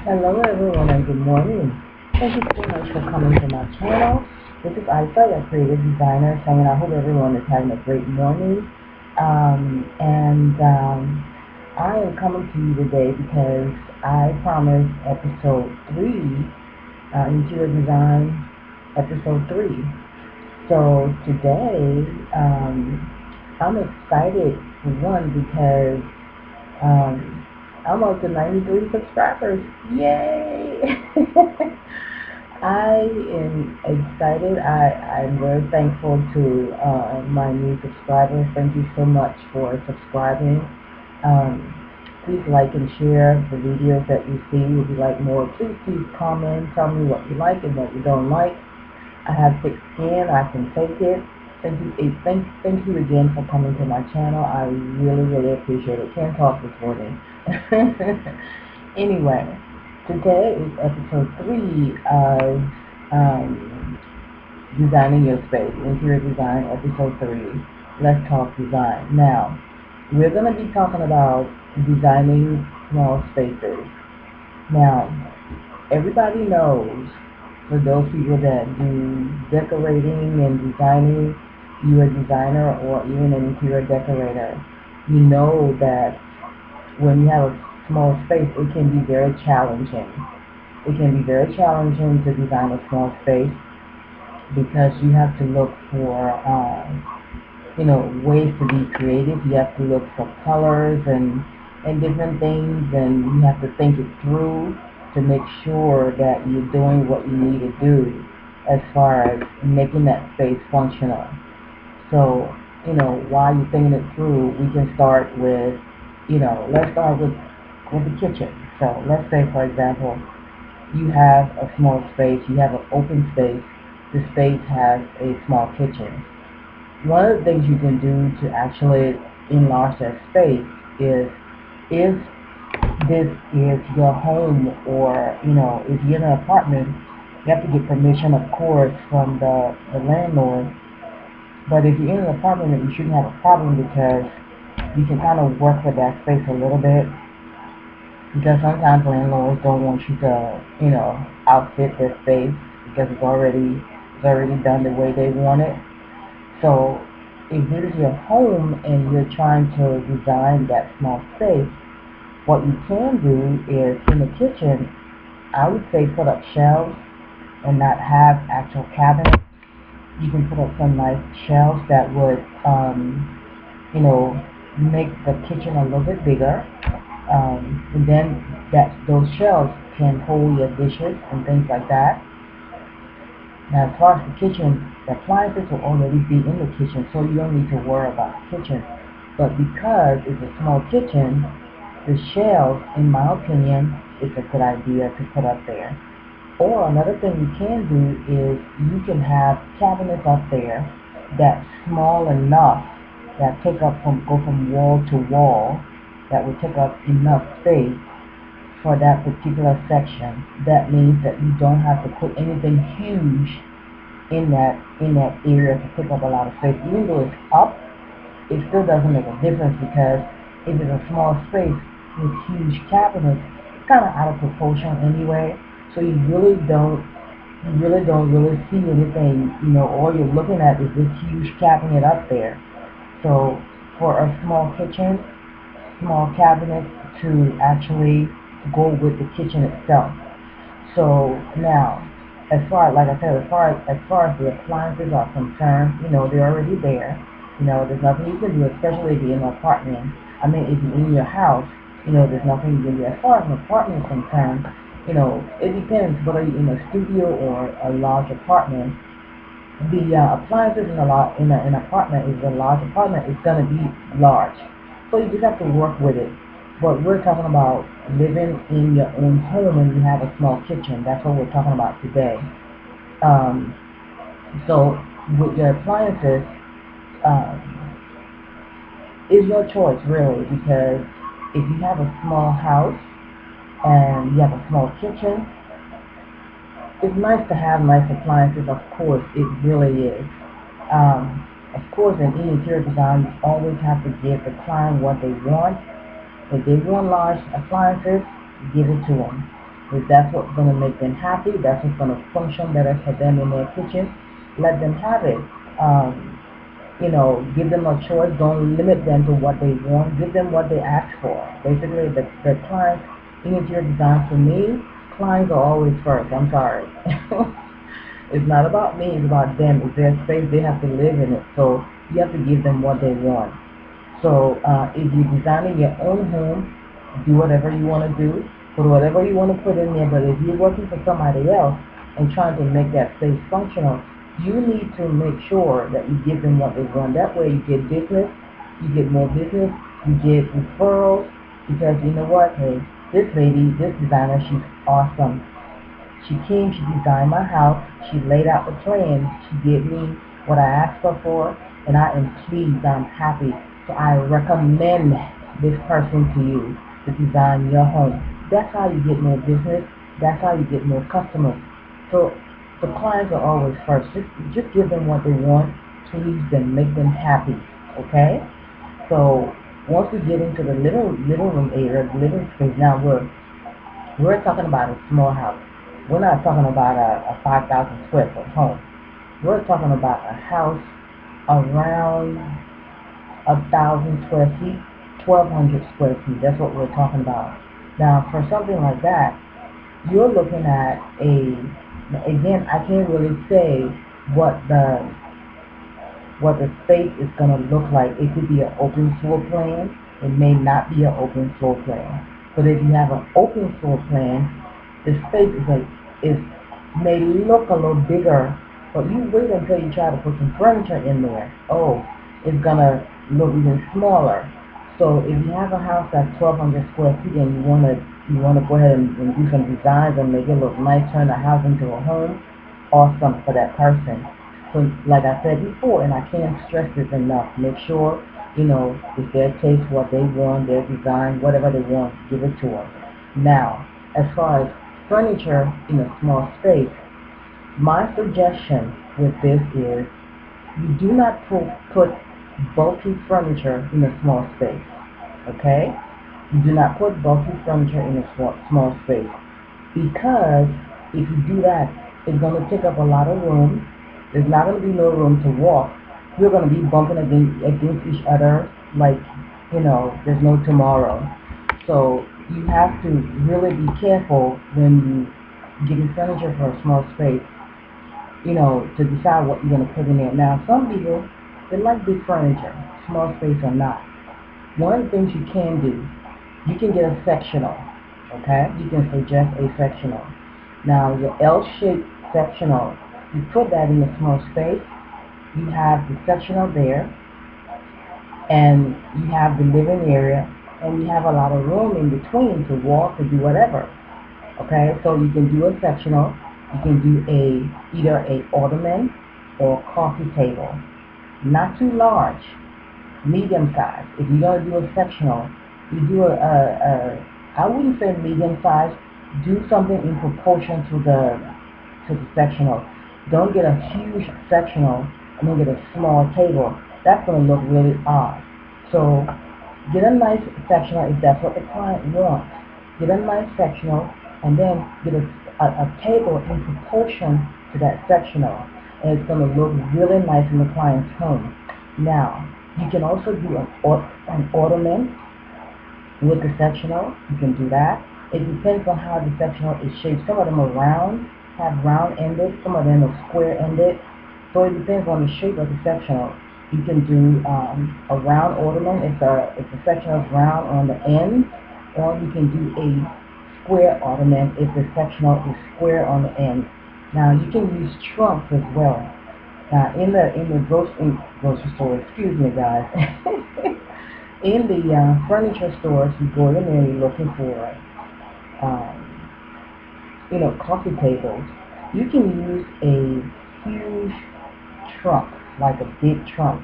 Hello everyone and good morning. Thank you so much for coming to my channel. This is Isa, your creative designer, saying I hope everyone is having a great morning. I am coming to you today because I promised episode 3, interior design episode 3. So today, I'm excited for one because I'm up to 93 subscribers. Yay! I am excited. I'm very thankful to my new subscribers. Thank you so much for subscribing. Um, Please like and share the videos that you see. If you like more, please comment. Tell me what you like and what you don't like. I have thick skin. I can take it. Thank you again for coming to my channel. I really appreciate it. Can't talk this morning. Anyway, today is episode 3 of Designing Your Space, Interior Design, episode 3. Let's talk design. Now, we're going to be talking about designing small spaces. Now, everybody knows, for those people that do decorating and designing, you're a designer or even an interior decorator, you know that when you have a small space, it can be very challenging. It can be very challenging to design a small space because you have to look for, ways to be creative. You have to look for colors and different things, and you have to think it through to make sure that you're doing what you need to do as far as making that space functional. So, while you're thinking it through, we can start with, let's start with the kitchen. So let's say, for example, you have a small space, you have an open space, the space has a small kitchen. One of the things you can do to actually enlarge that space is if this is your home, or if you're in an apartment, you have to get permission, of course, from the landlord. But if you're in an apartment, you shouldn't have a problem because you can kind of work with that space a little bit, because sometimes landlords don't want you to, outfit their space because it's already done the way they want it. So if this is your home and you're trying to design that small space, what you can do is in the kitchen, I would say put up shelves and not have actual cabinets. You can put up some nice shelves that would, you know, make the kitchen a little bit bigger. And then those shelves can hold your dishes and things like that. Now, as far as the kitchen, the appliances will already be in the kitchen, so you don't need to worry about the kitchen. But because it's a small kitchen, the shelves, in my opinion, is a good idea to put up there. Or another thing you can do is you can have cabinets up there that's small enough that go from wall to wall, that will take up enough space for that particular section. That means that you don't have to put anything huge in that area to pick up a lot of space. Even though it's up, it still doesn't make a difference, because if it's a small space with huge cabinets, it's kind of out of proportion anyway. So you really don't really see anything. All you're looking at is this huge cabinet up there. So for a small kitchen, small cabinet to actually go with the kitchen itself. So now, like I said, as far as the appliances are concerned, they're already there. There's nothing you can do, especially if you're in an apartment. I mean, if you're in your house, there's nothing you can do. As far as an apartment is concerned, it depends whether you're in a studio or a large apartment. The appliances in an apartment, is a large apartment, is going to be large. So you just have to work with it. But we're talking about living in your own home and you have a small kitchen. That's what we're talking about today. Um, so with your appliances, um, is your choice really, because if you have a small house and you have a small kitchen, it's nice to have nice appliances. Of course, it really is. Of course, in any interior design, you always have to give the client what they want. If they want large appliances, give it to them. If that's what's going to make them happy, that's what's going to function better for them in their kitchen, let them have it. Um, give them a choice. Don't limit them to what they want. Give them what they ask for. Basically, the clients, interior design for me, clients are always first. I'm sorry. It's not about me, it's about them. It's their space, they have to live in it. So you have to give them what they want. So if you're designing your own home, do whatever you want to do, put whatever you want to put in there. But if you're working for somebody else and trying to make that space functional, you need to make sure that you give them what they want. That way you get business, you get more business, you get referrals, because you know what, hey, this lady, this designer, she's awesome. She came, she designed my house, she laid out the plan, she gave me what I asked her for, and I am pleased, I'm happy. So I recommend this person to you to design your home. That's how you get more business, that's how you get more customers. So the clients are always first. Just give them what they want, please them, make them happy, okay? So once we get into the living room area, the living space, now we're talking about a small house. We're not talking about a 5,000 square foot home. We're talking about a house around 1,000 square feet, 1,200 square feet. That's what we're talking about. Now, for something like that, you're looking at again, I can't really say what the what the space is going to look like. It could be an open floor plan. It may not be an open floor plan. But if you have an open floor plan, the space is may look a little bigger, but you wait until you try to put some furniture in there. Oh, it's gonna look even smaller. So if you have a house that's 1,200 square feet and you wanna go ahead and do some designs and make it look nice, turn the house into a home, awesome for that person. So like I said before, and I can't stress this enough, make sure it's their taste, what they want, their design, whatever they want, give it to them. Now, as far as furniture in a small space, my suggestion with this is you do not put bulky furniture in a small space, okay? You do not put bulky furniture in a small space, because if you do that, it's going to take up a lot of room. There's not going to be no room to walk. You're going to be bumping against each other like, there's no tomorrow. So you have to really be careful when you getting furniture for a small space, to decide what you're going to put in there. Now, some people, they like big furniture, small space or not. One of the things you can do, you can get a sectional, okay? You can suggest a sectional. Now, your L-shaped sectional, you put that in a small space, you have the sectional there, and you have the living area, and you have a lot of room in between to walk, to do whatever. Okay, so you can do a sectional, you can do either a ottoman or coffee table. Not too large, medium size. If you're gonna do a sectional, you do I wouldn't say medium size, do something in proportion to the sectional. Don't get a huge sectional and then get a small table. That's gonna look really odd. So get a nice sectional if that's what the client wants. Get a nice sectional and then get a table in proportion to that sectional, and it's going to look really nice in the client's home. Now, you can also do an ottoman with the sectional. You can do that. It depends on how the sectional is shaped. Some of them are round, have round ended. Some of them are square ended. So it depends on the shape of the sectional. You can do a round ottoman if the sectional is round on the end, or you can do a square ottoman if the sectional is square on the end. Now you can use trunks as well. Now in the grocery store, excuse me guys, in the furniture stores, you go in there, you're looking for coffee tables. You can use a huge trunk, like a big trunk.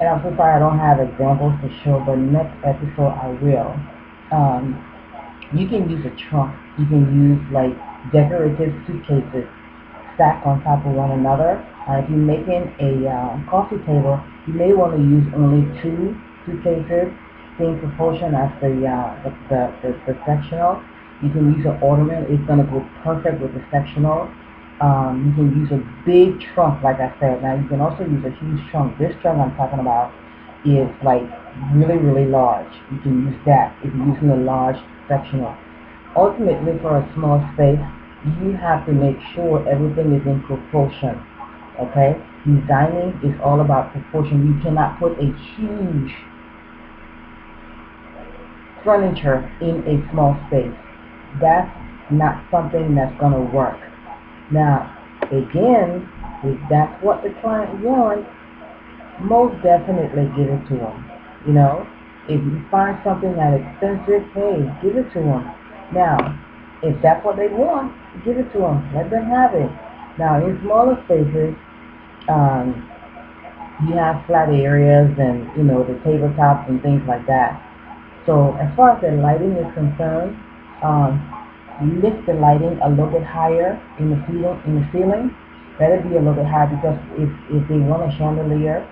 And I'm so sorry I don't have examples to show, but next episode I will. You can use a trunk. You can use like decorative suitcases stacked on top of one another. If you're making a coffee table, you may want to use only 2 suitcases, same proportion as the sectional. You can use an ornament. It's going to go perfect with the sectional. You can use a big trunk, like I said. Now you can also use a huge trunk. This trunk I'm talking about is like really, really large. You can use that if you're using a large sectional. Ultimately, for a small space, you have to make sure everything is in proportion. Okay? Designing is all about proportion. You cannot put a huge furniture in a small space. That's not something that's going to work. Now, again, if that's what the client wants, most definitely give it to them. You know, if you find something that expensive, hey, give it to them. Now, if that's what they want, give it to them. Let them have it. Now, in smaller spaces, um, you have flat areas and the tabletops and things like that. So as far as the lighting is concerned, um, lift the lighting a little bit higher in the ceiling. Let it be a little bit higher because if they want a chandelier,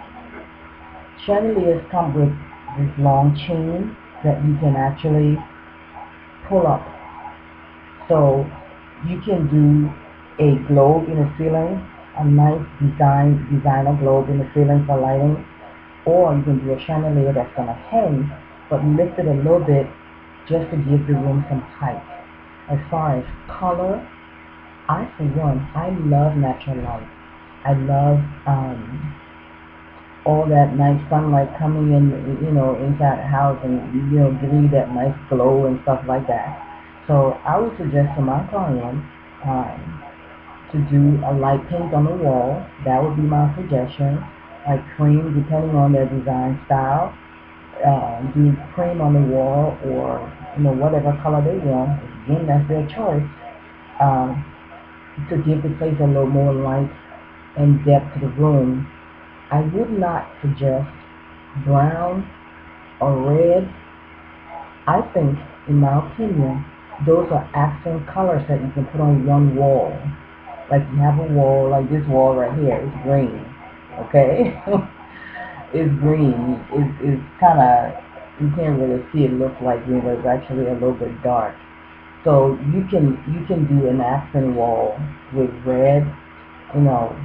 chandeliers come with this long chain that you can actually pull up. So you can do a globe in the ceiling, a nice designer globe in the ceiling for lighting, or you can do a chandelier that's gonna hang, but lift it a little bit just to give the room some height. As far as color, I for one, I love natural light. I love all that nice sunlight coming in, inside the house and giving you that nice glow and stuff like that. So I would suggest to my client to do a light paint on the wall. That would be my suggestion. Like cream, depending on their design style. Do cream on the wall or whatever color they want. Again, that's their choice. Um, to give the place a little more light and depth to the room. I would not suggest brown or red. I think, in my opinion, those are accent colors that you can put on one wall. Like you have a wall, like this wall right here, it's green, okay? It's green. It's kind of, you can't really see it look like green, but it's actually a little bit dark. So you can do an accent wall with red, you know,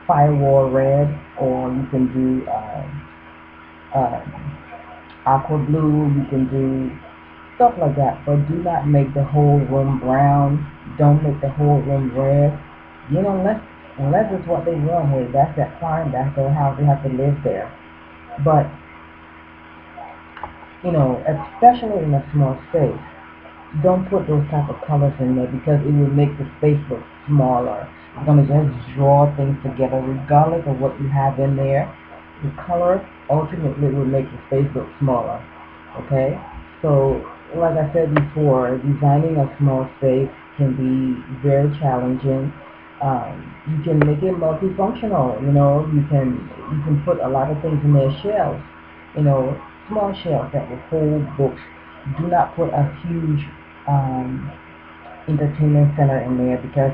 firewall red, or you can do uh, aqua blue. You can do stuff like that, but do not make the whole room brown. Don't make the whole room red. Unless it's what they want. Hey, that's that client. That's their house. They have to live there. But especially in a small space, don't put those type of colors in there because it will make the space look smaller. It's gonna just draw things together, regardless of what you have in there. The color ultimately will make the space look smaller. Okay, so like I said before, designing a small space can be very challenging. You can make it multifunctional. You can put a lot of things in their shelves. Small shelves that will hold books. Do not put a huge um, entertainment center in there because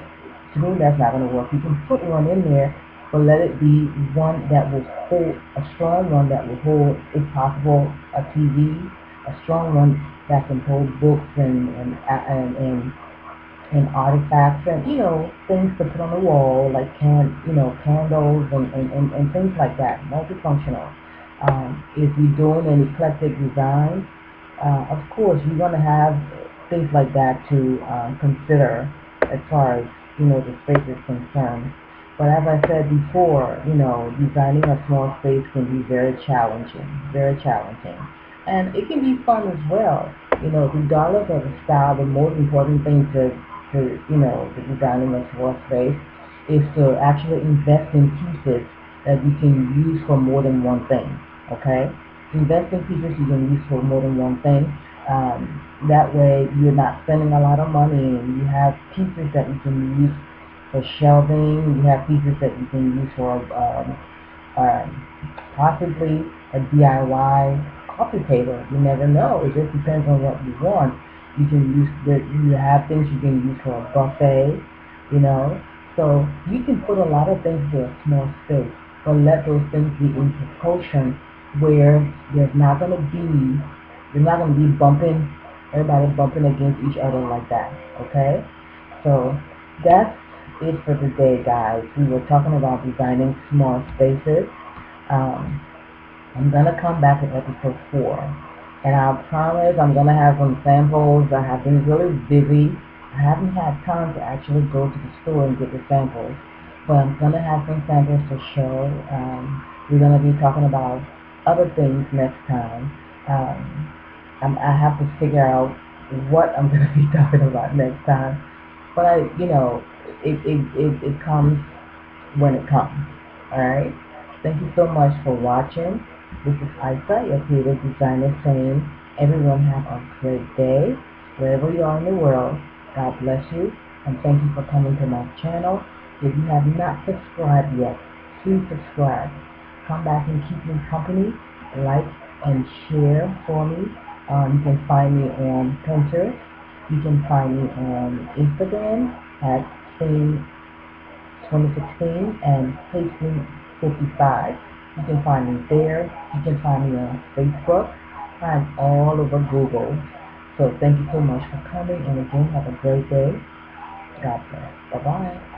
to me that's not going to work. You can put one in there, but let it be one that will hold, a strong one that will hold, if possible, a TV, a strong one that can hold books and artifacts and things to put on the wall like candles and things like that, multifunctional. If you're doing an eclectic design, of course you're going to have things like that to consider as far as the space is concerned. But as I said before, designing a small space can be very challenging, and it can be fun as well. Regardless of the style, the most important thing to the designing a small space is to actually invest in pieces that you can use for more than one thing. Okay, invest in pieces you can use for more than one thing. That way you're not spending a lot of money and you have pieces that you can use for shelving. You have pieces that you can use for um, possibly a DIY coffee table. You never know. It just depends on what you want. You have things you can use for a buffet, you know. So you can put a lot of things in a small space, but let those things be in proportion where there's not gonna be you're not gonna be bumping everybody bumping against each other like that. Okay, so that's it for today, guys. We were talking about designing small spaces. Um, I'm gonna come back in episode 4, and I promise I'm gonna have some samples. I have been really busy. I haven't had time to actually go to the store and get the samples, but I'm gonna have some samples to show. We're gonna be talking about other things next time. I have to figure out what I'm gonna be talking about next time, but it comes when it comes. Alright? Thank you so much for watching. This is Isa, your creative designer, saying everyone have a great day. Wherever you are in the world, God bless you, and thank you for coming to my channel. If you have not subscribed yet, please subscribe. Come back and keep me company. Like and share for me. You can find me on Pinterest. You can find me on Instagram at same 2016 and Pacing 55. You can find me there. You can find me on Facebook. I'm all over Google. So thank you so much for coming, and again, have a great day. God bless. Bye-bye.